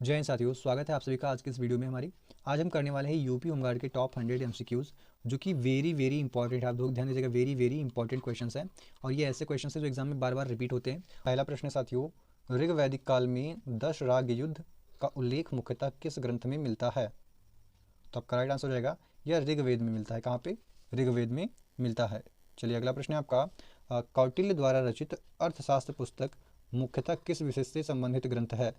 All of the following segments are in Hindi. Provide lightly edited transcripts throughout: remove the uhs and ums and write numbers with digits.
जय हिंद साथियों, स्वागत है आप सभी का आज के इस वीडियो में हमारी। आज हम करने वाले हैं यूपी होमगार्ड के टॉप 100 एमसीक्यूज़, जो कि वेरी इंपॉर्टेंट है। आप लोग ध्यान दीजिएगा, वेरी इंपॉर्टेंट क्वेश्चंस हैं और ये ऐसे क्वेश्चंस हैं जो एग्जाम में बार बार रिपीट होते हैं। पहला प्रश्न है साथियों, ऋग वैदिक काल में 10 राग युद्ध का उल्लेख मुख्यतः किस ग्रंथ में मिलता है? तो आपका राइट आंसर हो जाएगा, यह ऋग्वेद में मिलता है। कहाँ पे? ऋग्वेद में मिलता है। चलिए अगला प्रश्न है आपका, कौटिल्य द्वारा रचित अर्थशास्त्र पुस्तक मुख्यतः किस विषय से संबंधित ग्रंथ है?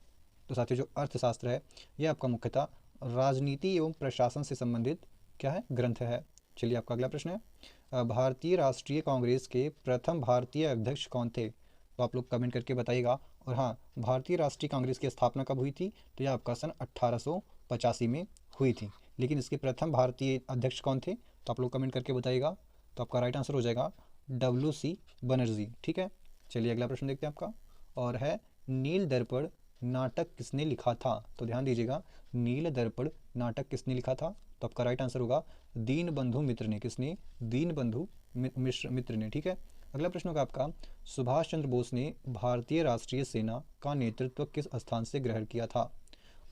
तो साथियों, जो अर्थशास्त्र है यह आपका मुख्यतः राजनीति एवं प्रशासन से संबंधित क्या है? ग्रंथ है। चलिए आपका अगला प्रश्न है, भारतीय राष्ट्रीय कांग्रेस के प्रथम भारतीय अध्यक्ष कौन थे? तो आप लोग कमेंट करके बताइएगा। और हाँ, भारतीय राष्ट्रीय कांग्रेस की स्थापना कब हुई थी? तो यह आपका सन 1885 में हुई थी। लेकिन इसके प्रथम भारतीय अध्यक्ष कौन थे? तो आप लोग कमेंट करके बताइएगा। तो आपका राइट आंसर हो जाएगा WC बनर्जी। ठीक है, चलिए अगला प्रश्न देखते हैं आपका, और है नील दर्पण नाटक किसने लिखा था? तो ध्यान दीजिएगा, नील दर्पण नाटक किसने लिखा था? तो आपका राइट आंसर होगा दीनबंधु मित्र ने। किसने? दीनबंधु मित्र ने। ठीक है, अगला प्रश्न होगा आपका, सुभाष चंद्र बोस ने भारतीय राष्ट्रीय सेना का नेतृत्व किस स्थान से ग्रहण किया था?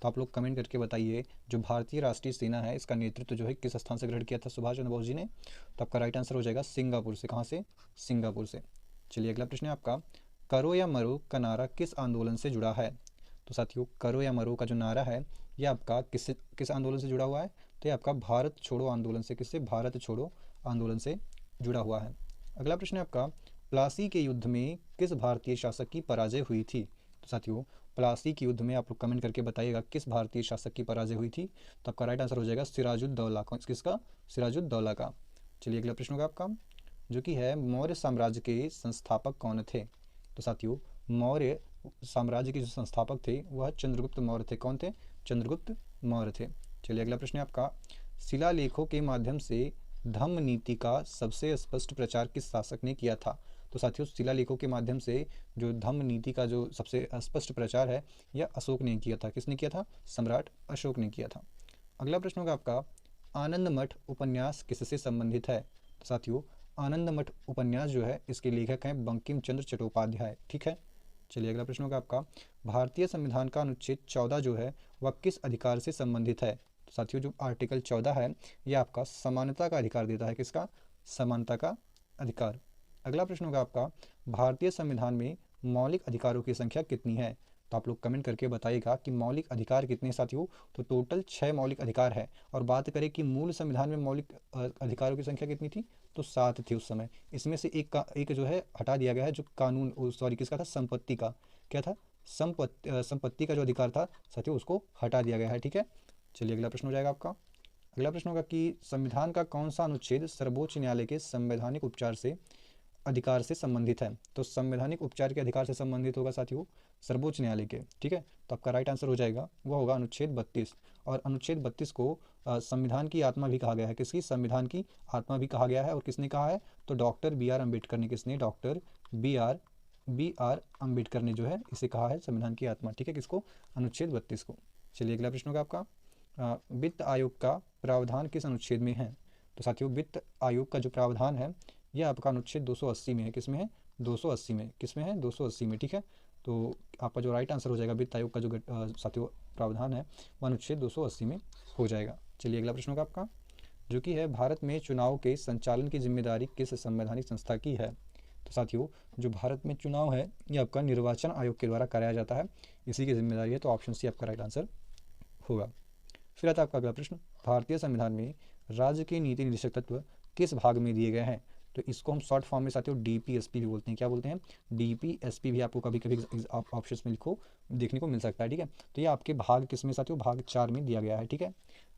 तो आप लोग कमेंट करके बताइए, जो भारतीय राष्ट्रीय सेना है इसका नेतृत्व जो है किस स्थान से ग्रहण किया था सुभाष चंद्र बोस जी ने? तो आपका राइट आंसर हो जाएगा सिंगापुर से। कहाँ से? सिंगापुर से। चलिए अगला प्रश्न है आपका, करो या मरो का नारा किस आंदोलन से जुड़ा है? तो साथियों, करो या मरो का जो नारा है ये आपका किस आंदोलन से जुड़ा हुआ है? तो ये आपका भारत छोड़ो आंदोलन से। किससे? भारत छोड़ो आंदोलन से जुड़ा हुआ है। अगला प्रश्न है आपका, प्लासी के युद्ध में किस भारतीय शासक की पराजय हुई थी? तो साथियों, प्लासी के युद्ध में आप लोग कमेंट करके बताइएगा किस भारतीय शासक की पराजय हुई थी? तो आपका राइट आंसर हो जाएगा सिराजुद्दौला। किसका? सिराजुद्दौला का। चलिए अगला प्रश्न होगा आपका, जो कि है मौर्य साम्राज्य के संस्थापक कौन थे? तो साथियों, मौर्य साम्राज्य के जो संस्थापक थे वह चंद्रगुप्त मौर्य थे। कौन थे? चंद्रगुप्त मौर्य थे। चलिए अगला प्रश्न है आपका, शिलालेखों के माध्यम से धम्म नीति का सबसे स्पष्ट प्रचार किस शासक ने किया था? तो साथियों, शिलालेखों के माध्यम से जो धम्म नीति का जो सबसे स्पष्ट प्रचार है यह अशोक ने किया था। किसने किया था? सम्राट अशोक ने किया था। अगला प्रश्न होगा आपका, आनंद मठ उपन्यास किससे संबंधित है? तो साथियों, आनंद मठ उपन्यास जो है इसके लेखक हैं बंकिम चंद्र चट्टोपाध्याय। ठीक है, चलिए अगला प्रश्न होगा आपका, भारतीय संविधान का अनुच्छेद 14 जो है वह किस अधिकार से संबंधित है? तो साथियों, जो आर्टिकल 14 है यह आपका समानता का अधिकार देता है। किसका? समानता का अधिकार। अगला प्रश्न होगा आपका, भारतीय संविधान में मौलिक अधिकारों की संख्या कितनी है? तो आप लोग कमेंट करके बताइएगा कि मौलिक अधिकार कितने साथियों? तो टोटल 6 मौलिक अधिकार है। और बात करें कि मूल संविधान में मौलिक अधिकारों की संख्या कितनी थी? तो 7 थी उस समय। इसमें से एक जो है हटा दिया गया है, जो कानून सॉरी किसका था? संपत्ति का। क्या था? संपत्ति का जो अधिकार था साथियों उसको हटा दिया गया है। ठीक है, चलिए अगला प्रश्न हो जाएगा आपका। अगला प्रश्न होगा कि संविधान का कौन सा अनुच्छेद सर्वोच्च न्यायालय के संवैधानिक उपचार से अधिकार से संबंधित है? तो संवैधानिक उपचार के अधिकार से संबंधित होगा साथियों सर्वोच्च न्यायालय के। ठीक है, तो आपका राइट आंसर हो जाएगा वो होगा अनुच्छेद 32। और अनुच्छेद 32 को संविधान की आत्मा भी कहा गया है। किसकी? संविधान की आत्मा भी कहा गया है। और किसने कहा है? तो डॉक्टर B.R. अम्बेडकर ने। किसने? डॉक्टर बी आर अम्बेडकर ने जो है इसे कहा है संविधान की आत्मा। ठीक है, किसको? अनुच्छेद 32 को। चलिए अगला प्रश्न होगा आपका, वित्त आयोग का प्रावधान किस अनुच्छेद में है? तो साथियों, वित्त आयोग का जो प्रावधान है यह आपका अनुच्छेद 280 में है। किस में है? 280 में। किस में है? 280 में। ठीक है, तो आपका जो राइट आंसर हो जाएगा वित्त आयोग का जो साथियों प्रावधान है वह अनुच्छेद 280 में हो जाएगा। चलिए अगला प्रश्न होगा आपका, जो कि है भारत में चुनाव के संचालन की जिम्मेदारी किस संवैधानिक संस्था की है? तो साथियों, जो भारत में चुनाव है यह आपका निर्वाचन आयोग के द्वारा कराया जाता है, इसी की जिम्मेदारी है। तो ऑप्शन सी आपका राइट आंसर होगा। फिर आता है आपका अगला प्रश्न, भारतीय संविधान में राज्य के नीति निर्देशक तत्व किस भाग में दिए गए हैं? तो इसको हम शॉर्ट फॉर्म में साथियों DPSP भी बोलते हैं। क्या बोलते हैं? DPSP भी आपको कभी कभी ऑप्शन में लिखो देखने को मिल सकता है। ठीक है, तो ये आपके भाग किस में साथियों? भाग 4 में दिया गया है। ठीक है,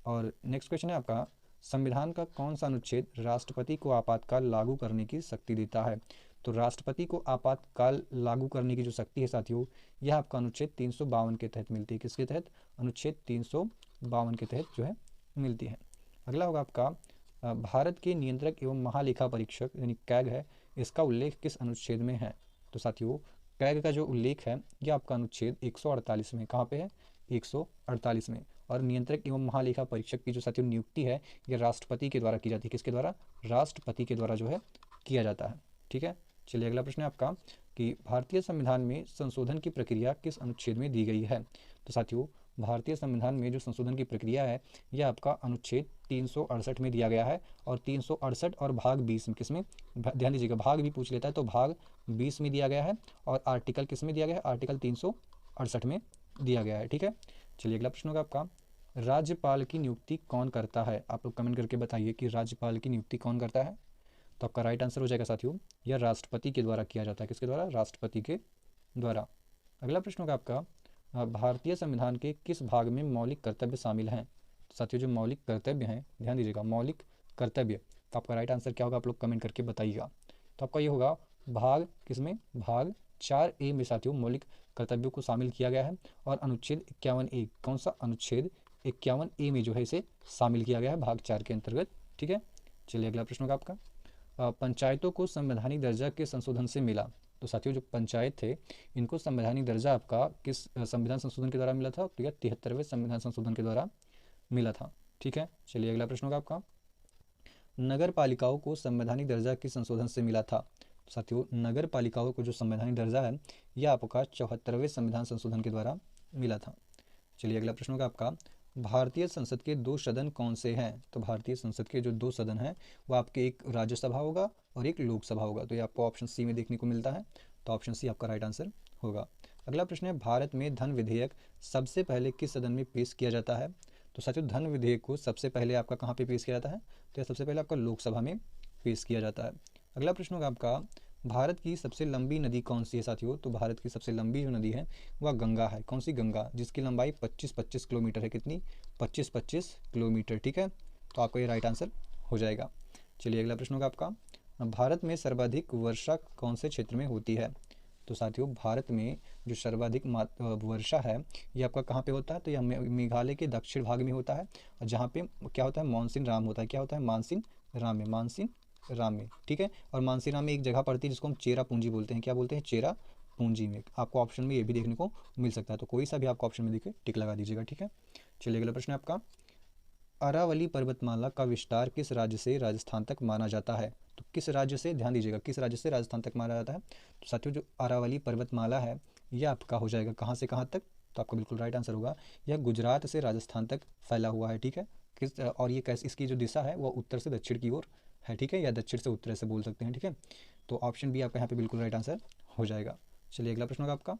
और नेक्स्ट क्वेश्चन है आपका, संविधान का कौन सा अनुच्छेद राष्ट्रपति को आपातकाल लागू करने की शक्ति देता है? तो राष्ट्रपति को आपातकाल लागू करने की जो शक्ति है साथियों यह आपका अनुच्छेद 352 के तहत मिलती है। किसके तहत? अनुच्छेद 352 के तहत जो है मिलती है। अगला होगा आपका, भारत के नियंत्रक एवं महालेखा परीक्षक यानी कैग है, इसका उल्लेख किस अनुच्छेद में है? तो साथियों, कैग का जो उल्लेख है यह आपका अनुच्छेद 148 में। कहाँ पे है? 148 में। और नियंत्रक एवं महालेखा परीक्षक की जो साथियों नियुक्ति है यह राष्ट्रपति के द्वारा की जाती है। किसके द्वारा? राष्ट्रपति के द्वारा जो है किया जाता है। ठीक है, चलिए अगला प्रश्न है आपका कि भारतीय संविधान में संशोधन की प्रक्रिया किस अनुच्छेद में दी गई है? तो साथियों, भारतीय संविधान में जो संशोधन की प्रक्रिया है यह आपका अनुच्छेद 368 में दिया गया है। और 368 और भाग 20 में किस में, ध्यान दीजिएगा, भाग भी पूछ लेता है तो भाग 20 में दिया गया है और आर्टिकल किस में दिया गया है, आर्टिकल 368 में दिया गया है। ठीक है, चलिए अगला प्रश्न होगा आपका, राज्यपाल की नियुक्ति कौन करता है? आप लोग कमेंट करके बताइए कि राज्यपाल की नियुक्ति कौन करता है। तो आपका राइट आंसर हो जाएगा साथियों, यह राष्ट्रपति के द्वारा किया जाता है। किसके द्वारा? राष्ट्रपति के द्वारा। अगला प्रश्न होगा आपका, भारतीय संविधान के किस भाग में मौलिक कर्तव्य शामिल हैं? तो साथियों जो मौलिक कर्तव्य हैं, ध्यान दीजिएगा, मौलिक कर्तव्य, तो आपका राइट आंसर क्या होगा आप लोग कमेंट करके बताइएगा। तो आपका ये होगा भाग किसमें, भाग 4A में साथियों मौलिक कर्तव्यों को शामिल किया गया है और अनुच्छेद 51A, कौन सा? अनुच्छेद 51A में जो है इसे शामिल किया गया है भाग 4 के अंतर्गत। ठीक है, चलिए अगला प्रश्न होगा आपका, पंचायतों को संवैधानिक दर्जा के संशोधन से मिला। तो साथियों जो पंचायत थे इनको संवैधानिक दर्जा आपका किस संविधान संशोधन के द्वारा मिला था? तो यह 73वें संविधान संशोधन के द्वारा मिला था। ठीक है, चलिए अगला प्रश्न होगा आपका, नगर पालिकाओं को संवैधानिक दर्जा किस संशोधन से मिला था? तो साथियों नगर पालिकाओं को जो संवैधानिक दर्जा है यह आपका 74वें संविधान संशोधन के द्वारा मिला था। चलिए अगला प्रश्न होगा आपका, भारतीय संसद के 2 सदन कौन से हैं? तो भारतीय संसद के जो 2 सदन हैं वो आपके एक राज्यसभा होगा और एक लोकसभा होगा। तो ये आपको ऑप्शन सी में देखने को मिलता है, तो ऑप्शन सी आपका राइट आंसर होगा। अगला प्रश्न है, भारत में धन विधेयक सबसे पहले किस सदन में पेश किया जाता है? तो साथियों धन विधेयक को सबसे पहले आपका कहाँ पे पेश किया जाता है? तो यह सबसे पहले आपका लोकसभा में पेश किया जाता है। अगला प्रश्न होगा आपका, भारत की सबसे लंबी नदी कौन सी है? साथियों तो भारत की सबसे लंबी जो नदी है वह गंगा है। कौन सी? गंगा, जिसकी लंबाई 25-25 किलोमीटर है। कितनी? 25-25 किलोमीटर। ठीक है, तो आपका ये राइट आंसर हो जाएगा। चलिए अगला प्रश्न होगा आपका, भारत में सर्वाधिक वर्षा कौन से क्षेत्र में होती है? तो साथियों भारत में जो सर्वाधिक वर्षा है ये आपका कहाँ पे होता है? तो यह मेघालय के दक्षिण भाग में होता है, और जहाँ पे क्या होता है? मानसीन राम होता है। क्या होता है? मानसीन राम में, मानसीन राम में। ठीक है, और मानसीन राम में एक जगह पड़ती है जिसको हम चेरा पूंजी बोलते हैं। क्या बोलते हैं? चेरा पूंजी में। आपको ऑप्शन में ये भी देखने को मिल सकता है, तो कोई सा भी आपको ऑप्शन में दिखे टिक लगा दीजिएगा। ठीक है, चलिए अगला प्रश्न है आपका, अरावली पर्वतमाला का विस्तार किस राज्य से राजस्थान तक माना जाता है? तो किस राज्य से, ध्यान दीजिएगा, किस राज्य से राजस्थान तक माना जाता है? तो साथियों जो अरावली पर्वतमाला है यह आपका हो जाएगा कहाँ से कहाँ तक? तो आपका बिल्कुल राइट आंसर होगा, यह गुजरात से राजस्थान तक फैला हुआ है। ठीक है, किस और ये कैसे, इसकी जो दिशा है वह उत्तर से दक्षिण की ओर है। ठीक है, या दक्षिण से उत्तर से बोल सकते हैं। ठीक है, तो ऑप्शन बी आपका यहाँ पे बिल्कुल राइट आंसर हो जाएगा। चलिए अगला प्रश्न होगा आपका,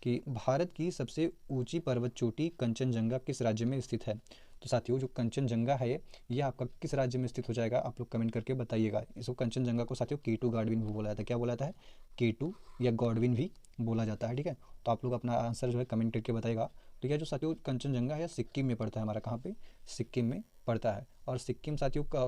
कि भारत की सबसे ऊंची पर्वत चोटी कंचनजंगा किस राज्य में स्थित है? तो साथियों जो कंचनजंगा है ये आपका किस राज्य में स्थित हो जाएगा? आप लोग कमेंट करके बताइएगा। इसको कंचनजंगा को साथियों K2 गार्डविन भी बोला जाता है। क्या बोला जाता है? K2 या गॉडविन भी बोला जाता है। ठीक है, तो आप लोग अपना आंसर जो है कमेंट करके बताएगा। तो यह जो साथियों कंचनजंगा है सिक्किम में पड़ता है, हमारा कहाँ पे? सिक्किम में पड़ता है। और सिक्किम साथियों का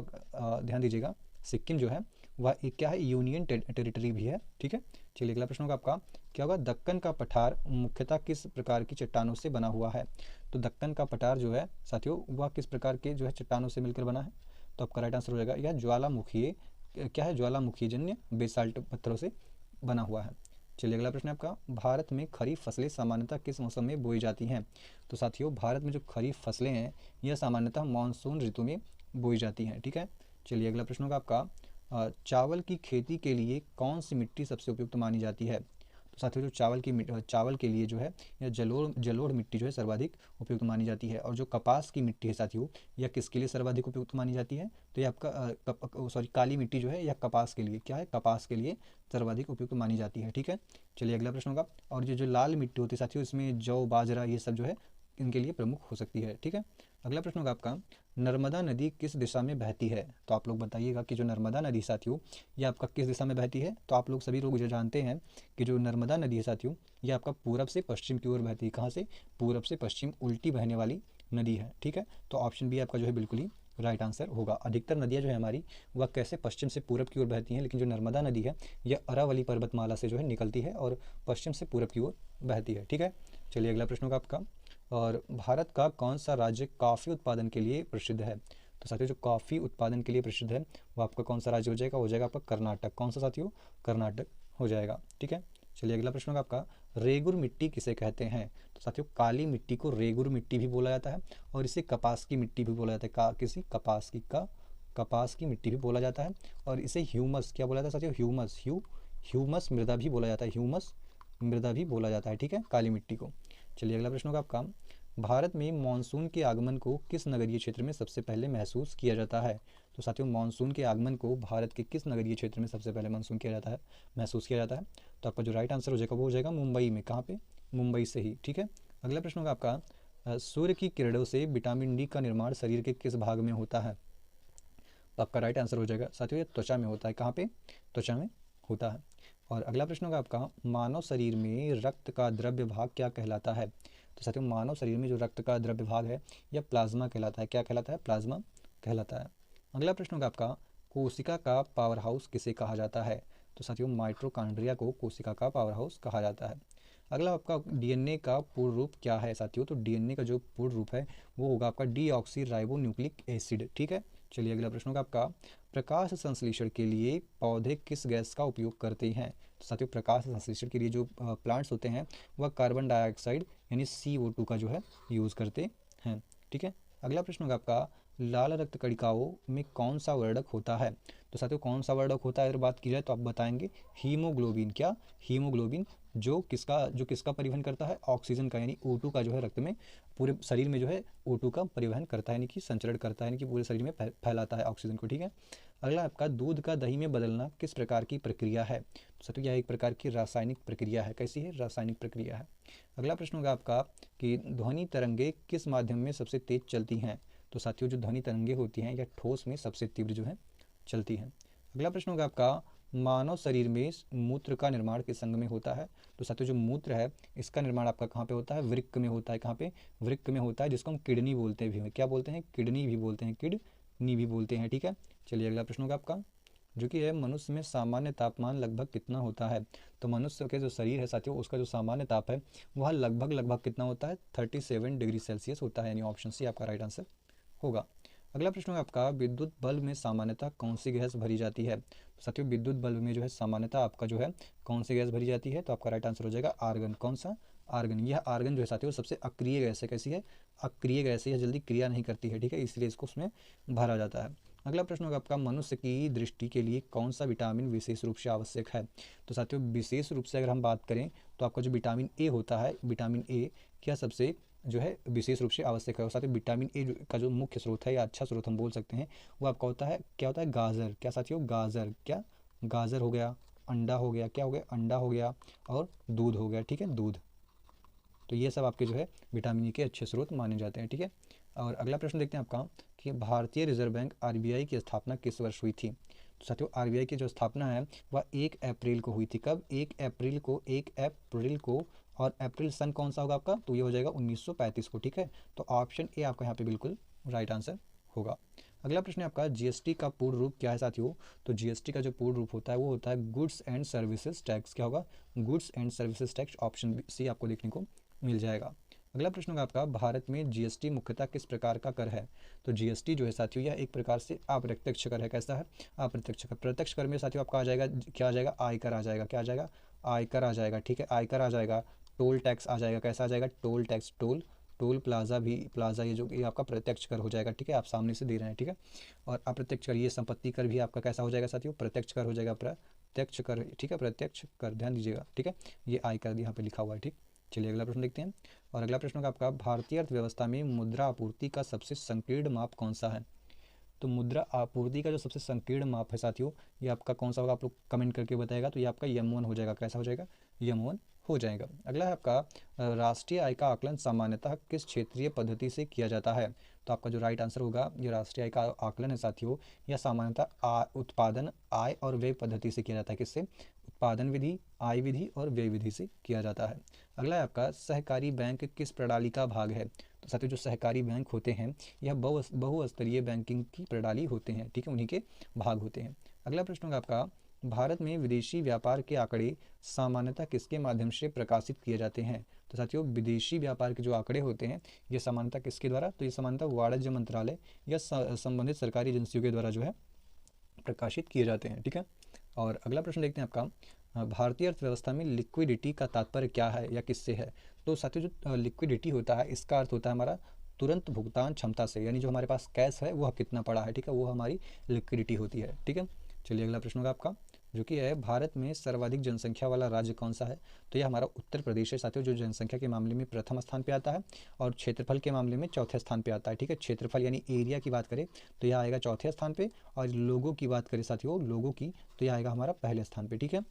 ध्यान दीजिएगा, सिक्किम जो है वह एक क्या है? यूनियन टेरिटरी भी है। ठीक है, चलिए अगला प्रश्न होगा आपका, क्या होगा? दक्कन का पठार मुख्यतः किस प्रकार की चट्टानों से बना हुआ है? तो दक्कन का पठार जो है साथियों वह किस प्रकार के जो है चट्टानों से मिलकर बना है? तो आपका राइट आंसर हो जाएगा यह ज्वालामुखी, क्या है? ज्वालामुखी जन्य बेसाल्ट पत्थरों से बना हुआ है। चलिए अगला प्रश्न है आपका, भारत में खरीफ फसलें सामान्यतः किस मौसम में बोई जाती हैं? तो साथियों भारत में जो खरीफ फसलें हैं यह सामान्यतः मानसून ऋतु में बोई जाती हैं। ठीक है, चलिए अगला प्रश्न होगा आपका, चावल की खेती के लिए कौन सी मिट्टी सबसे उपयुक्त मानी जाती है? तो साथियों जो चावल के लिए जो है यह जलोढ़ मिट्टी जो है सर्वाधिक उपयुक्त मानी जाती है। और जो कपास की मिट्टी है साथियों यह किसके लिए सर्वाधिक उपयुक्त मानी जाती है? तो यह आपका काली मिट्टी जो है यह कपास के लिए, क्या है? कपास के लिए सर्वाधिक उपयुक्त मानी जाती है। ठीक है, चलिए अगला प्रश्न होगा, और ये जो लाल मिट्टी होती है साथियों इसमें जौ बाजरा ये सब जो है इनके लिए प्रमुख हो सकती है। ठीक है, अगला प्रश्न होगा आपका, नर्मदा नदी किस दिशा में बहती है? तो आप लोग बताइएगा कि जो नर्मदा नदी साथियों ये आपका किस दिशा में बहती है? तो आप लोग सभी लोग जो जानते हैं कि जो नर्मदा नदी है साथियों ये आपका पूरब से पश्चिम की ओर बहती है। कहाँ से? पूरब से पश्चिम उल्टी बहने वाली नदी है। ठीक है, तो ऑप्शन बी आपका जो है बिल्कुल ही राइट आंसर होगा। अधिकतर नदियाँ जो है हमारी वह कैसे पश्चिम से पूरब की ओर बहती हैं, लेकिन जो नर्मदा नदी है यह अरावली पर्वतमाला से जो है निकलती है और पश्चिम से पूरब की ओर बहती है। ठीक है, चलिए अगला प्रश्न होगा आपका, और भारत का कौन सा राज्य कॉफ़ी उत्पादन के लिए प्रसिद्ध है? तो साथियों जो कॉफ़ी उत्पादन के लिए प्रसिद्ध है वो आपका कौन सा राज्य हो जाएगा? हो जाएगा आपका कर्नाटक। कौन सा साथियों? कर्नाटक हो जाएगा। ठीक है, चलिए अगला प्रश्न होगा आपका, रेगुर मिट्टी किसे कहते हैं? तो साथियों काली मिट्टी को रेगुर मिट्टी भी बोला जाता है और इसे कपास की मिट्टी भी बोला जाता है। किसी कपास की मिट्टी भी बोला जाता है और इसे ह्यूमस क्या बोला जाता है साथियों? ह्यूमस मृदा भी बोला जाता है। ह्यूमस मृदा भी बोला जाता है। ठीक है, काली मिट्टी को। चलिए अगला प्रश्न होगा आपका, भारत में मानसून के आगमन को किस नगरीय क्षेत्र में सबसे पहले महसूस किया जाता है? तो साथियों, मानसून के आगमन को भारत के किस नगरीय क्षेत्र में सबसे पहले मानसून किया जाता है, महसूस किया जाता है? तो आपका जो राइट आंसर हो जाएगा वो हो जाएगा मुंबई में। कहाँ पे? मुंबई से ही। ठीक है, अगला प्रश्न होगा आपका, सूर्य की किरणों से विटामिन डी का निर्माण शरीर के किस भाग में होता है? तो आपका राइट आंसर हो जाएगा साथियों, ये त्वचा में होता है। कहाँ पे? त्वचा में होता है। और अगला प्रश्न होगा आपका, मानव शरीर में रक्त का द्रव्य भाग क्या कहलाता है? तो साथियों, मानव शरीर में जो रक्त का द्रव्य भाग है यह प्लाज्मा कहलाता है। क्या कहलाता है? प्लाज्मा कहलाता है। अगला प्रश्न होगा आपका, कोशिका का पावर हाउस किसे कहा जाता है? तो साथियों, माइटोकॉन्ड्रिया को कोशिका का पावर हाउस कहा जाता है। अगला आपका, डीएनए का पूर्ण रूप क्या है साथियों? तो डीएनए का जो पूर्ण रूप है वो होगा आपका डीऑक्सी राइबो न्यूक्लिक एसिड। ठीक है, चलिए अगला प्रश्न होगा आपका, प्रकाश संश्लेषण के लिए पौधे किस गैस का उपयोग करते हैं? तो साथियों, प्रकाश संश्लेषण के लिए जो प्लांट्स होते हैं वह कार्बन डाइऑक्साइड यानी CO2 का जो है यूज़ करते हैं। ठीक है, अगला प्रश्न होगा आपका, लाल रक्त कणिकाओं में कौन सा वर्णक होता है? तो साथियों, कौन सा वर्णक होता है अगर बात की जाए तो आप बताएंगे हीमोग्लोबिन। क्या? हीमोग्लोबिन, जो किसका परिवहन करता है? ऑक्सीजन का, यानी O2 का जो है रक्त में, पूरे शरीर में जो है O2 का परिवहन करता है, यानी कि संचरण करता है, यानी कि पूरे शरीर में फैलाता है ऑक्सीजन को। ठीक है, अगला आपका, दूध का दही में बदलना किस प्रकार की प्रक्रिया है? तो साथियों, यह एक प्रकार की रासायनिक प्रक्रिया है। कैसी है? रासायनिक प्रक्रिया है। अगला प्रश्न होगा आपका कि ध्वनि तरंगे किस माध्यम में सबसे तेज चलती हैं? तो साथियों, जो ध्वनि तरंगे होती हैं यह ठोस में सबसे तीव्र जो है चलती हैं। अगला प्रश्न होगा आपका, मानव शरीर में मूत्र का निर्माण किस अंग में होता है? तो साथियों, जो मूत्र है इसका निर्माण आपका कहाँ पे होता है? वृक्क में होता है। कहाँ पे? वृक्क में होता है, जिसको हम किडनी बोलते हैं भी। क्या बोलते हैं? किडनी भी बोलते हैं, किडनी भी बोलते हैं। ठीक है, चलिए अगला प्रश्न होगा आपका, जो कि है, मनुष्य में सामान्य तापमान लगभग कितना होता है? तो मनुष्य के जो शरीर है साथियों उसका जो सामान्य ताप है वह लगभग कितना होता है? 37 डिग्री सेल्सियस होता है, यानी ऑप्शन सी आपका राइट आंसर होगा। अगला प्रश्न है आपका, विद्युत बल्ब में सामान्यतः कौन सी गैस भरी जाती है? तो साथियों, विद्युत बल्ब में जो है सामान्यतः आपका जो है कौन सी गैस भरी जाती है? तो आपका राइट आंसर हो जाएगा आर्गन। कौन सा? आर्गन। यह आर्गन जो है साथियों सबसे अक्रिय गैस है। कैसी है? अक्रिय गैस है, यह जल्दी क्रिया नहीं करती है। ठीक है, इसलिए इसको उसमें भरा जाता है। अगला प्रश्न होगा आपका, मनुष्य की दृष्टि के लिए कौन सा विटामिन विशेष रूप से आवश्यक है? तो साथियों, विशेष रूप से अगर हम बात करें तो आपका जो विटामिन ए होता है, विटामिन ए क्या सबसे जो है विशेष रूप से आवश्यक है। और साथ ही विटामिन ए का जो मुख्य स्रोत है या अच्छा स्रोत हम बोल सकते हैं वो आपका होता है, क्या होता है? गाजर। क्या साथियों? गाजर। क्या? गाजर हो गया, अंडा हो गया। क्या हो गया? अंडा हो गया, और दूध हो गया। ठीक है, दूध। तो ये सब आपके जो है विटामिन ए के अच्छे स्रोत माने जाते हैं। ठीक है, और अगला प्रश्न देखते हैं आपका कि भारतीय रिजर्व बैंक RBI की स्थापना किस वर्ष हुई थी? तो साथियों, RBI की जो स्थापना है वह 1 अप्रैल को हुई थी। कब? 1 अप्रैल को। 1 अप्रैल को। और अप्रैल सन कौन सा होगा आपका? तो ये हो जाएगा 1935 को। ठीक है, तो ऑप्शन ए आपका यहाँ पे बिल्कुल राइट आंसर होगा। अगला प्रश्न है आपका, GST का पूर्ण रूप क्या है साथियों? तो GST का जो पूर्ण रूप होता है वो होता है गुड्स एंड सर्विसेज टैक्स। क्या होगा? Goods and services tax. Option C आपको देखने को मिल जाएगा। अगला प्रश्न होगा आपका, भारत में GST मुख्यतः किस प्रकार का कर है? तो GST जो है साथियों यह एक प्रकार से अप्रत्यक्ष कर है। कैसा है? अप्रत्यक्ष कर। प्रत्यक्ष कर में साथियों आपका आ जाएगा, क्या आ जाएगा? आयकर आ जाएगा। क्या आ जाएगा? आयकर आ जाएगा। ठीक है, आयकर आ जाएगा। टोल टैक्स आ जाएगा। कैसा आ जाएगा? Toll tax. टोल प्लाजा भी, प्लाजा ये जो ये आपका प्रत्यक्ष कर हो जाएगा। ठीक है, आप सामने से दे रहे हैं। ठीक है, और अप्रत्यक्ष कर, ये संपत्ति कर भी आपका कैसा हो जाएगा साथियों? प्रत्यक्ष कर हो जाएगा। प्रत्यक्ष कर। ठीक है, प्रत्यक्ष कर, ध्यान दीजिएगा। ठीक है, ये आयकर यहाँ पे लिखा हुआ है। ठीक, चलिए अगला प्रश्न देखते हैं। और अगला प्रश्न होगा आपका, भारतीय अर्थव्यवस्था में मुद्रा आपूर्ति का सबसे संकीर्ण माप कौन सा है? तो मुद्रा आपूर्ति का जो सबसे संकीर्ण माप है साथियों ये आपका कौन सा होगा? आप लोग कमेंट करके बताएगा। तो ये आपका M1 हो जाएगा। कैसा हो जाएगा? M1 हो जाएगा। अगला है आपका, राष्ट्रीय आय का आकलन सामान्यतः किस क्षेत्रीय पद्धति से किया जाता है? तो आपका जो राइट आंसर होगा, ये राष्ट्रीय आय का आकलन है साथियों यह सामान्यतः उत्पादन, आय और व्यय पद्धति से किया जाता है। किससे? उत्पादन विधि, आय विधि और व्यय विधि से किया जाता है। अगला है आपका, सहकारी बैंक किस प्रणाली का भाग है? तो साथियों, जो सहकारी बैंक होते हैं यह बहुस्तरीय बैंकिंग की प्रणाली होते हैं। ठीक है, उन्हीं के भाग होते हैं। अगला प्रश्न होगा आपका, भारत में विदेशी व्यापार के आंकड़े सामान्यतः किसके माध्यम से प्रकाशित किए जाते हैं? तो साथियों, विदेशी व्यापार के जो आंकड़े होते हैं ये सामान्यतः किसके द्वारा? तो ये सामान्यतः वाणिज्य मंत्रालय या संबंधित सरकारी एजेंसियों के द्वारा जो है प्रकाशित किए जाते हैं। ठीक है, और अगला प्रश्न देखते हैं आपका, भारतीय अर्थव्यवस्था में लिक्विडिटी का तात्पर्य क्या है या किससे है? तो साथियों, जो लिक्विडिटी होता है इसका अर्थ होता है हमारा तुरंत भुगतान क्षमता से, यानी जो हमारे पास कैश है वह कितना पड़ा है। ठीक है, वो हमारी लिक्विडिटी होती है। ठीक है, चलिए अगला प्रश्न होगा आपका, जो कि है भारत में सर्वाधिक जनसंख्या वाला राज्य कौन सा है, तो यह हमारा उत्तर प्रदेश है साथियों, जो जनसंख्या के मामले में प्रथम स्थान पे आता है और क्षेत्रफल के मामले में चौथे स्थान पे आता है। ठीक है, क्षेत्रफल यानी एरिया की बात करें तो यह आएगा चौथे स्थान पे, और लोगों की बात करें साथियों, लोगों की, तो यह आएगा हमारा पहले स्थान पे। ठीक है,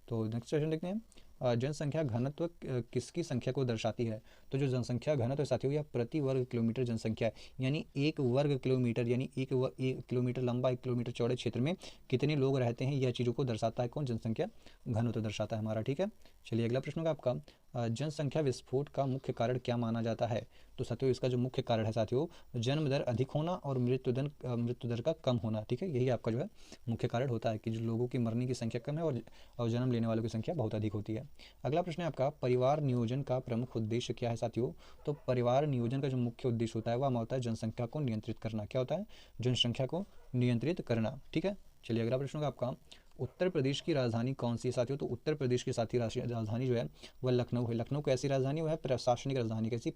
तो नेक्स्ट क्वेश्चन देखते हैं। जनसंख्या घनत्व किसकी संख्या को दर्शाती है, तो जो जनसंख्या घनत्व साथियों यह प्रति वर्ग किलोमीटर जनसंख्या है, यानी एक वर्ग किलोमीटर यानी एक किलोमीटर लंबा, 1 किलोमीटर चौड़े क्षेत्र में कितने लोग रहते हैं, यह चीज़ों को दर्शाता है कौन, जनसंख्या घनत्व दर्शाता है हमारा। ठीक है, चलिए अगला प्रश्न होगा आपका, जनसंख्या विस्फोट का मुख्य कारण क्या माना जाता है, तो साथियों इसका जो मुख्य कारण है साथियों, जन्म दर अधिक होना और मृत्यु दर का कम होना। ठीक है, यही आपका जो है मुख्य कारण होता है कि जो लोगों की मरने की संख्या कम है और जन्म लेने वालों की संख्या बहुत अधिक होती है। अगला प्रश्न है आपका, परिवार नियोजन का प्रमुख उद्देश्य क्या है साथियों, तो परिवार नियोजन का जो मुख्य उद्देश्य होता है वह होता है जनसंख्या को नियंत्रित करना। क्या होता है, जनसंख्या को नियंत्रित करना। ठीक है, चलिए अगला प्रश्न होगा आपका, उत्तर प्रदेश की राजधानी कौन सी है साथियों, तो उत्तर प्रदेश की साथी राजधानी जो है वह लखनऊ है। लखनऊ कैसी राजधानी, वह है प्रशासनिक राजधानी। कैसी,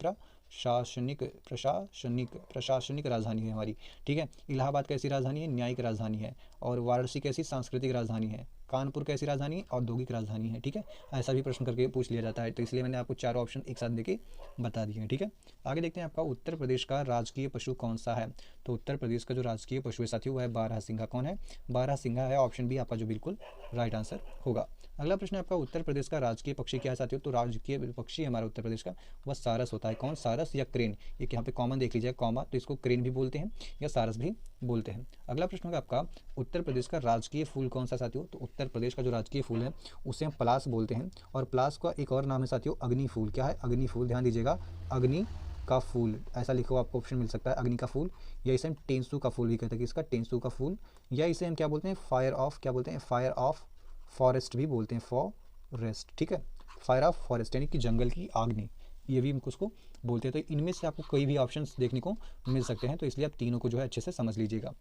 प्रशासनिक राजधानी है हमारी। ठीक है, इलाहाबाद कैसी राजधानी है, न्यायिक राजधानी है। और वाराणसी कैसी, सांस्कृतिक राजधानी है। कानपुर कैसी राजधानी, औद्योगिक राजधानी है। ठीक है, ऐसा भी प्रश्न करके पूछ लिया जाता है, तो इसलिए मैंने आपको चारों ऑप्शन एक साथ देके बता दिए हैं। ठीक है, आगे देखते हैं आपका, उत्तर प्रदेश का राजकीय पशु कौन सा है, तो उत्तर प्रदेश का जो राजकीय पशु है साथियों वह है बारहसिंघा। कौन है, बारहसिंघा है। ऑप्शन बी आपका जो बिल्कुल राइट आंसर होगा। अगला प्रश्न है आपका, उत्तर प्रदेश का राजकीय पक्षी क्या है साथियों, तो राजकीय पक्षी हमारा उत्तर प्रदेश का वह सारस होता है। कौन, सारस या क्रेन, एक यहाँ पे कॉमन देख लीजिए कॉमा, तो इसको क्रेन भी बोलते हैं या सारस भी बोलते हैं। अगला प्रश्न होगा आपका, उत्तर प्रदेश का राजकीय फूल कौन सा साथियों, तो उत्तर प्रदेश का जो राजकीय फूल है उसे हम पलास बोलते हैं, और पलास का एक और नाम है साथियों अग्नि फूल। क्या है, अग्नि फूल, ध्यान दीजिएगा, अग्नि का फूल ऐसा लिखो, आपको ऑप्शन मिल सकता है अग्नि का फूल, या इसे हम टेंसू का फूल भी कहते हैं, कि इसका टेंसू का फूल, या इसे हम क्या बोलते हैं, फायर ऑफ, क्या बोलते हैं, फायर ऑफ फॉरेस्ट भी बोलते हैं, फॉरेस्ट। ठीक है, फायर ऑफ फॉरेस्ट यानी कि जंगल की आग, ये भी हम उसको बोलते हैं। तो इनमें से आपको कोई भी ऑप्शंस देखने को मिल सकते हैं, तो इसलिए आप तीनों को जो है अच्छे से समझ लीजिएगा।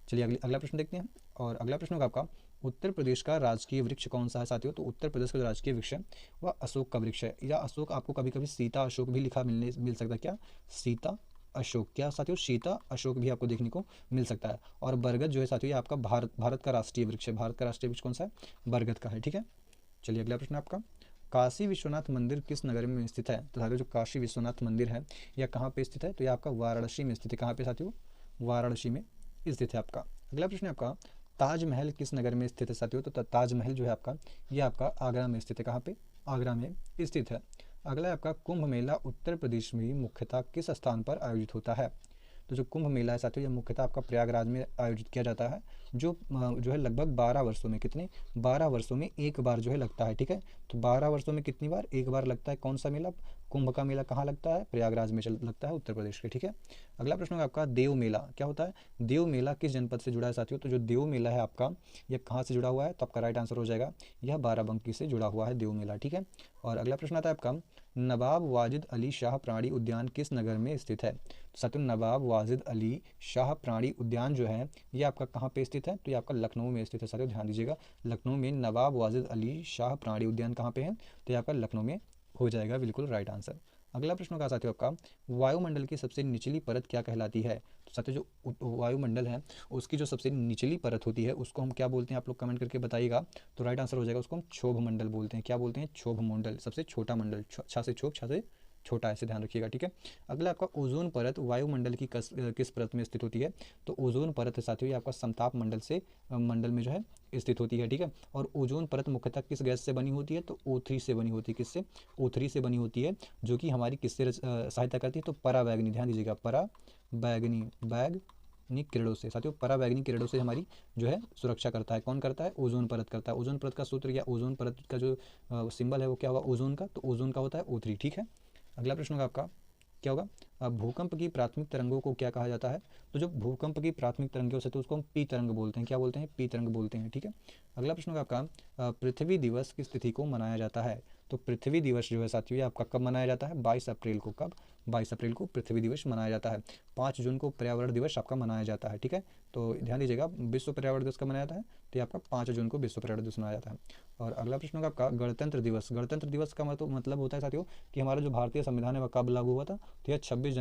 चलिए अगला प्रश्न देखते हैं, और अगला प्रश्न होगा आपका, उत्तर प्रदेश का राजकीय वृक्ष कौन सा है साथियों, तो उत्तर प्रदेश का जो राजकीय वृक्ष है वह अशोक का वृक्ष है, या अशोक, आपको कभी कभी सीता अशोक भी लिखा मिल सकता है। क्या, सीता अशोक, क्या साथियों, सीता अशोक भी आपको देखने को मिल सकता है। और बरगद जो है साथियों ये आपका भारत का राष्ट्रीय वृक्ष है। भारत का राष्ट्रीय वृक्ष कौन सा है, बरगद का है। ठीक है, चलिए अगला प्रश्न आपका, काशी विश्वनाथ मंदिर किस नगर में स्थित है, तो साथियों जो काशी विश्वनाथ मंदिर है यह कहाँ पे स्थित है, तो यह आपका वाराणसी में स्थित है। कहाँ पे साथियों, वाराणसी में स्थित है आपका। अगला प्रश्न है आपका, ताजमहल किस नगर में स्थित है साथियों, तो ताजमहल जो है आपका यह आपका आगरा में स्थित है। कहाँ पे, आगरा में स्थित है। अगला है आपका, कुंभ मेला उत्तर प्रदेश में मुख्यतः किस स्थान पर आयोजित होता है, तो जो कुंभ मेला है साथियों यह मुख्यतः आपका प्रयागराज में आयोजित किया जाता है, जो है लगभग 12 वर्षों में, कितने, 12 वर्षों में एक बार जो है लगता है। ठीक है, तो 12 वर्षों में कितनी बार, एक बार लगता है। कौन सा मेला, कुंभ का मेला कहाँ लगता है, प्रयागराज में लगता है उत्तर प्रदेश के। ठीक है, अगला प्रश्न होगा आपका, देव मेला क्या होता है, देव मेला किस जनपद से जुड़ा है साथियों, तो जो देव मेला है आपका यह कहाँ से जुड़ा हुआ है, तो आपका राइट आंसर हो जाएगा यह बाराबंकी से जुड़ा हुआ है देव मेला। ठीक है, और अगला प्रश्न आता है आपका, नवाब वाजिद अली शाह प्राणी उद्यान किस नगर में स्थित है, तो साथियों नवाब वाजिद अली शाह प्राणी उद्यान जो है ये आपका कहाँ पे स्थित है, तो ये आपका लखनऊ में स्थित है। साथियों ध्यान दीजिएगा, लखनऊ में नवाब वाजिद अली शाह प्राणी उद्यान कहाँ पे है, तो ये आपका लखनऊ में हो जाएगा बिल्कुल राइट आंसर। अगला प्रश्न होगा साथियों आपका, वायुमंडल की सबसे निचली परत क्या कहलाती है, तो साथियों जो वायुमंडल है उसकी जो सबसे निचली परत होती है उसको हम क्या बोलते हैं, आप लोग कमेंट करके बताइएगा, तो राइट आंसर हो जाएगा उसको हम क्षोभ मंडल बोलते हैं। क्या बोलते हैं, क्षोभ मंडल, सबसे छोटा मंडल, छा से क्षोभ, छा से छोटा, ऐसे ध्यान रखिएगा। ठीक है, अगला आपका ओजोन परत वायुमंडल की किस परत में स्थित होती है, तो ओजोन परत साथियों ये आपका समताप मंडल में जो है स्थित होती है। ठीक है, और ओजोन परत मुख्यतः किस गैस से बनी होती है, तो O3 से बनी होती है। किससे, O3 से बनी होती है, जो कि हमारी किससे सहायता करती है, तो पराबैंगनी, ध्यान दीजिएगा, पराबैंगनी किरणों से साथियों, पराबैंगनी किरणों से हमारी जो है सुरक्षा करता है। कौन करता है, ओजोन परत करता है। ओजोन परत का सूत्र या ओजोन परत का जो सिंबल है वो क्या होगा, ओजोन का, तो ओजोन का होता है O3। ठीक है, अगला प्रश्न होगा आपका, क्या होगा, भूकंप की प्राथमिक तरंगों को क्या कहा जाता है, तो जो भूकंप की प्राथमिक तरंगें होती है तो उसको हम पी तरंग बोलते हैं। क्या बोलते हैं, पी तरंग बोलते हैं। ठीक है, अगला प्रश्न होगा आपका, पृथ्वी दिवस किस तिथि को मनाया जाता है, तो पृथ्वी दिवस जो है साथियों ये आपका कब मनाया जाता है, 22 अप्रैल को। कब, 22 अप्रैल को पृथ्वी दिवस मनाया जाता है। 5 जून को पर्यावरण दिवस आपका मनाया जाता है। ठीक है, तो ध्यान दीजिएगा, विश्व पर्यावरण दिवस कब मनाया जाता है, तो ये आपका 5 जून को विश्व पर्यावरण दिवस मनाया जाता है। और अगला प्रश्न होगा आपका, गणतंत्र दिवस। गणतंत्र दिवस का मतलब होता है साथियों कि हमारा जो भारतीय संविधान है वह कब लागू हुआ था, तो यह 26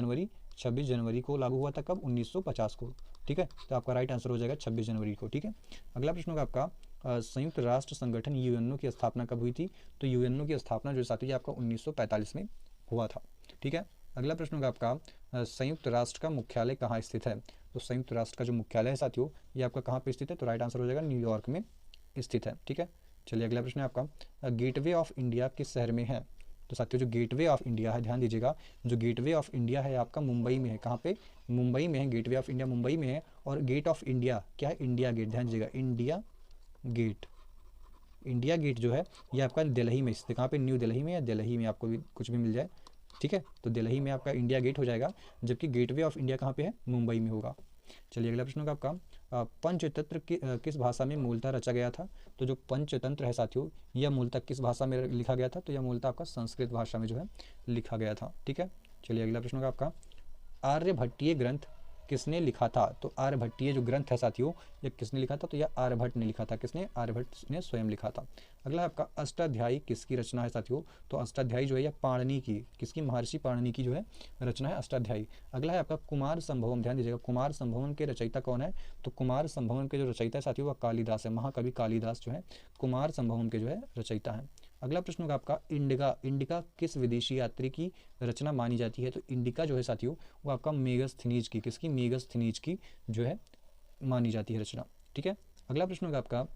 जनवरी को लागू हुआ था। कब, 1950 को। ठीक है, तो आपका राइट आंसर हो जाएगा 26 जनवरी को। ठीक है, अगला प्रश्न होगा आपका, संयुक्त राष्ट्र संगठन यूएनओ की स्थापना कब हुई थी? तो यूएनओ की स्थापना जो साथियों आपका 1945 में हुआ था। ठीक है, अगला प्रश्न होगा आपका संयुक्त राष्ट्र का मुख्यालय कहाँ स्थित है? तो संयुक्त राष्ट्र का जो मुख्यालय है साथियों ये आपका कहाँ पे स्थित है? तो राइट आंसर हो जाएगा न्यूयॉर्क में स्थित है। ठीक है, चलिए अगला प्रश्न है आपका गेटवे ऑफ इंडिया किस शहर में है? तो साथियों जो गेटवे ऑफ इंडिया है, ध्यान दीजिएगा, जो गेटवे ऑफ इंडिया है आपका मुंबई में है। कहाँ पे? मुंबई में है। गेटवे ऑफ इंडिया मुंबई में है। और गेट ऑफ इंडिया क्या है? इंडिया गेट, ध्यान दीजिएगा, इंडिया गेट। इंडिया गेट जो है ये आपका दिल्ली में स्थित है। कहाँ पे? न्यू दिल्ली में या दिल्ली में, आपको भी कुछ भी मिल जाए। ठीक है, तो दिल्ली में आपका इंडिया गेट हो जाएगा, जबकि गेटवे ऑफ इंडिया कहाँ पे है? मुंबई में होगा। चलिए अगला प्रश्न होगा आपका पंचतंत्र किस भाषा में मूलतः रचा गया था? तो जो पंचतंत्र है साथियों यह मूलतः किस भाषा में लिखा गया था? तो यह मूलतः आपका संस्कृत भाषा में जो है लिखा गया था। ठीक है, चलिए अगला प्रश्न होगा आपका आर्यभट्टीय ग्रंथ किसने लिखा था? तो आर्यभट्टीय जो ग्रंथ है साथियों ये किसने लिखा था? तो यह आर्यभट्ट ने लिखा था। किसने? आर्यभट्ट ने स्वयं लिखा था। अगला आपका अष्टाध्यायी किसकी रचना है साथियों? तो अष्टाध्यायी जो है यह पाणिनि की, किसकी? महर्षि पाणिनि की जो है रचना है अष्टाध्यायी। अगला है आपका कुमार संभवम, ध्यान दीजिएगा, कुमार संभवम के रचयिता कौन है? तो कुमार संभवम के जो रचयिता है साथियों वह कालिदास है। महाकवि कालिदास जो है कुमार संभवम के जो है रचयिता है। अगला प्रश्न होगा आपका इंडिका, इंडिका किस विदेशी यात्री की रचना मानी जाती है? तो इंडिका जो है साथियों वो आपका मेगस्थनीज की, किसकी? मेगस्थनीज की जो है मानी जाती है रचना। ठीक है, अगला प्रश्न होगा आपका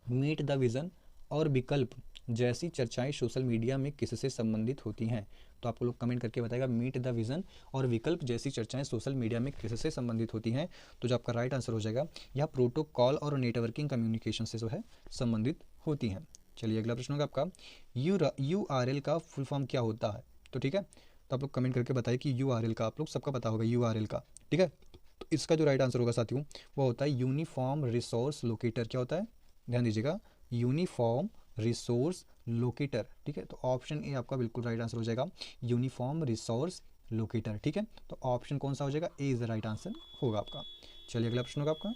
मीट द विजन और विकल्प जैसी चर्चाएं सोशल मीडिया में किससे संबंधित होती हैं? तो आपको लोग कमेंट करके बताएगा मीट द विजन और विकल्प जैसी चर्चाएं सोशल मीडिया में किससे संबंधित होती हैं? तो जो आपका राइट आंसर हो जाएगा यह प्रोटोकॉल और नेटवर्किंग कम्युनिकेशन से जो है संबंधित होती हैं। चलिए अगला प्रश्न होगा आपका URL का फुल फॉर्म क्या होता है? तो ठीक है, तो आप लोग कमेंट करके बताइए कि URL का, आप लोग सबका पता होगा URL का। ठीक है, तो इसका जो राइट आंसर होगा साथियों वो होता है यूनिफॉर्म रिसोर्स लोकेटर। क्या होता है? ध्यान दीजिएगा, यूनिफॉर्म रिसोर्स लोकेटर। ठीक है, तो ऑप्शन ए आपका बिल्कुल राइट आंसर हो जाएगा, यूनिफॉर्म रिसोर्स लोकेटर। ठीक है, तो ऑप्शन कौन सा हो जाएगा? ए इज द राइट आंसर होगा आपका। चलिए अगला प्रश्न होगा आपका,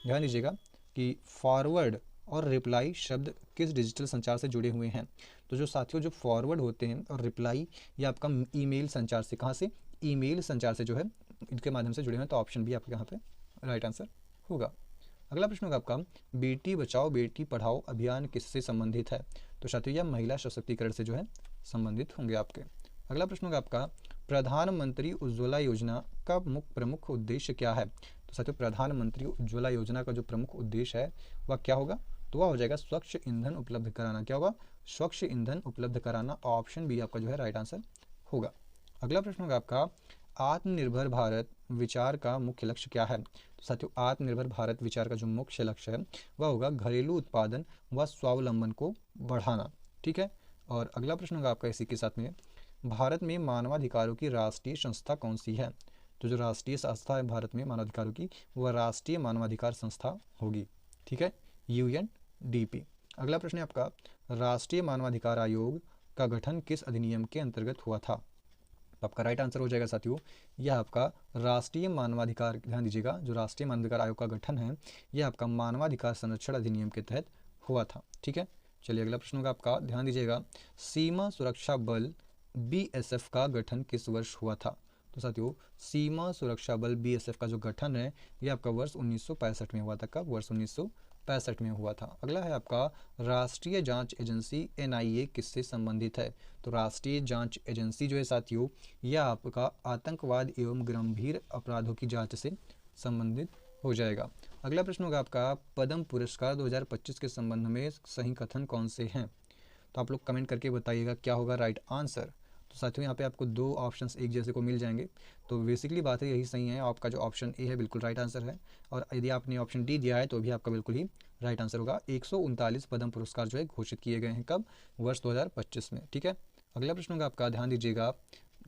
ध्यान दीजिएगा कि फॉरवर्ड और रिप्लाई शब्द किस डिजिटल संचार से जुड़े हुए हैं? तो जो साथियों जो फॉरवर्ड होते हैं और रिप्लाई ये आपका ईमेल संचार से, कहाँ से? ईमेल संचार से जो है इनके माध्यम से जुड़े हुए हैं। तो ऑप्शन बी आपके यहाँ पे राइट आंसर होगा। अगला प्रश्न होगा आपका बेटी बचाओ बेटी पढ़ाओ अभियान किससे संबंधित है? तो साथियों यह महिला सशक्तिकरण से जो है संबंधित होंगे आपके। अगला प्रश्न होगा आपका प्रधानमंत्री उज्ज्वला योजना का प्रमुख उद्देश्य क्या है? तो साथियों प्रधानमंत्री उज्ज्वला योजना का जो प्रमुख उद्देश्य है वह क्या होगा? तो वह हो जाएगा स्वच्छ ईंधन उपलब्ध कराना। क्या होगा? स्वच्छ ईंधन उपलब्ध कराना। ऑप्शन बी आपका जो है राइट आंसर होगा। अगला प्रश्न होगा आपका आत्मनिर्भर भारत विचार का मुख्य लक्ष्य क्या है? तो साथियों आत्मनिर्भर भारत विचार का जो मुख्य लक्ष्य है वह होगा घरेलू उत्पादन व स्वावलंबन को बढ़ाना। ठीक है, और अगला प्रश्न होगा आपका इसी के साथ में भारत में मानवाधिकारों की राष्ट्रीय संस्था कौन सी है? तो जो राष्ट्रीय संस्था है भारत में मानवाधिकारों की वह राष्ट्रीय मानवाधिकार संस्था होगी। ठीक है, UNDP। अगला प्रश्न है आपका राष्ट्रीय मानवाधिकार आयोग का गठन किस अधिनियम के अंतर्गत हुआ था? तो आपका राइट आंसर हो जाएगा साथियों यह आपका राष्ट्रीय मानवाधिकार, ध्यान दीजिएगा, जो राष्ट्रीय मानवाधिकार आयोग का गठन है यह आपका मानवाधिकार संरक्षण अधिनियम के तहत हुआ था। ठीक है, चलिए अगला प्रश्न होगा आपका, ध्यान दीजिएगा, सीमा सुरक्षा बल BSF का गठन किस वर्ष हुआ था? तो साथियों सीमा सुरक्षा बल BSF का जो गठन है यह आपका वर्ष 1965 में हुआ था। कब? वर्ष 1965 में हुआ था। अगला है आपका राष्ट्रीय जांच एजेंसी NIA किससे संबंधित है? तो राष्ट्रीय जांच एजेंसी जो है साथियों यह आपका आतंकवाद एवं गंभीर अपराधों की जांच से संबंधित हो जाएगा। अगला प्रश्न होगा आपका पद्म पुरस्कार 2025 के संबंध में सही कथन कौन से हैं? तो आप लोग कमेंट करके बताइएगा क्या होगा राइट आंसर। तो साथियों यहाँ पे आपको दो ऑप्शंस एक जैसे को मिल जाएंगे, तो बेसिकली बात है यही सही है। आपका जो ऑप्शन ए है बिल्कुल राइट आंसर है, और यदि आपने ऑप्शन डी दिया है तो भी आपका बिल्कुल ही राइट आंसर होगा। 139 पद्म पुरस्कार जो है घोषित किए गए हैं। कब? वर्ष 2025 में। ठीक है, अगला प्रश्न होगा आपका, ध्यान दीजिएगा,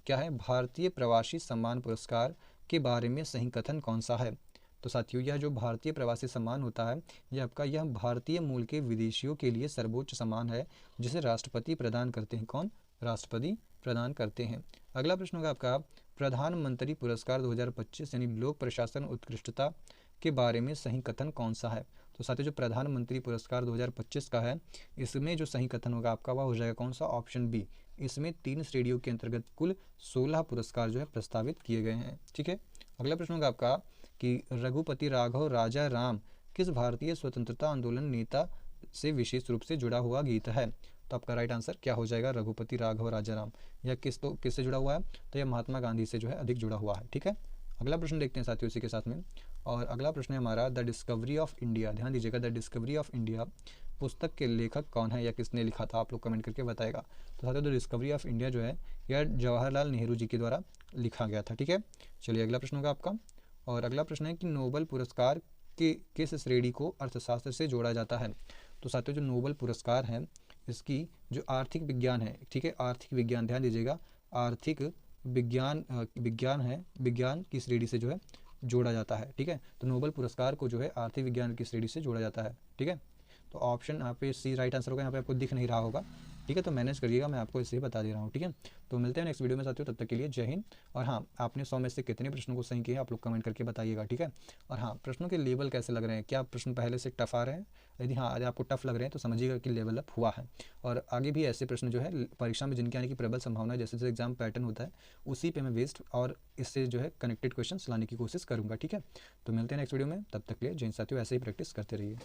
क्या है? भारतीय प्रवासी सम्मान पुरस्कार के बारे में सही कथन कौन सा है? तो साथियों यह जो भारतीय प्रवासी सम्मान होता है यह भारतीय मूल के विदेशियों के लिए सर्वोच्च सम्मान है जिसे राष्ट्रपति प्रदान करते हैं। कौन? राष्ट्रपति प्रदान करते हैं। अगला प्रश्न होगा आपका प्रधानमंत्री पुरस्कार 2025 यानी लोक प्रशासन उत्कृष्टता के बारे में सही कथन कौन सा है? तो साथियों जो प्रधानमंत्री पुरस्कार 2025 का है इसमें जो सही कथन होगा आपका वह हो जाएगा कौन सा? Option B. इसमें 3 श्रेणियों के अंतर्गत कुल 16 पुरस्कार जो है प्रस्तावित किए गए हैं। ठीक है, अगला प्रश्न होगा आपका कि रघुपति राघव राजा राम किस भारतीय स्वतंत्रता आंदोलन नेता से विशेष रूप से जुड़ा हुआ गीत है? तो आपका राइट आंसर क्या हो जाएगा? रघुपति राघव राजाराम। यह किससे जुड़ा हुआ है? तो यह महात्मा गांधी से जो है अधिक जुड़ा हुआ है। ठीक है, अगला प्रश्न देखते हैं साथियों इसी के साथ में। और अगला प्रश्न है हमारा, द डिस्कवरी ऑफ इंडिया। ध्यान दीजिएगा, द डिस्कवरी ऑफ इंडिया पुस्तक के लेखक कौन है या किसने लिखा था? आप लोग कमेंट करके बताएगा। तो साथियों द डिस्कवरी ऑफ इंडिया जो है यह जवाहरलाल नेहरू जी के द्वारा लिखा गया था। ठीक है, चलिए अगला प्रश्न होगा आपका। और अगला प्रश्न है कि नोबेल पुरस्कार के किस श्रेणी को अर्थशास्त्र से जोड़ा जाता है? तो साथियों जो नोबेल पुरस्कार है इसकी जो आर्थिक विज्ञान है, ठीक है, आर्थिक विज्ञान, ध्यान दीजिएगा, आर्थिक विज्ञान है, विज्ञान की श्रेणी से जो है जोड़ा जाता है। ठीक है, तो नोबेल पुरस्कार को जो है आर्थिक विज्ञान की श्रेणी से जोड़ा जाता है। ठीक है, तो ऑप्शन यहाँ पे सी राइट आंसर होगा। यहाँ पे आपको दिख नहीं रहा होगा, ठीक है, तो मैनेज करिएगा, मैं आपको इसे बता दे रहा हूँ। ठीक है, तो मिलते हैं नेक्स्ट वीडियो में साथियों, तब तक के लिए जय हिंद। और हाँ, आपने 100 में से कितने प्रश्नों को सही किए आप लोग कमेंट करके बताइएगा। ठीक है, और हाँ, प्रश्नों के लेवल कैसे लग रहे हैं? क्या प्रश्न पहले से टफ आ रहे हैं? यदि हाँ, यदि आपको टफ लग रहे हैं तो समझिएगा कि लेवल अप हुआ है। और आगे भी ऐसे प्रश्न जो है परीक्षा में जिनके आने की प्रबल संभावना है, जैसे जैसे एग्जाम पैटर्न होता है उसी पे मैं बेस्ड और इससे जो है कनेक्टेड क्वेश्चन लाने की कोशिश करूँगा। ठीक है, तो मिलते हैं नेक्स्ट वीडियो में, तब तक के लिए जय हिंद साथियों, ऐसे ही प्रैक्टिस करते रहिए।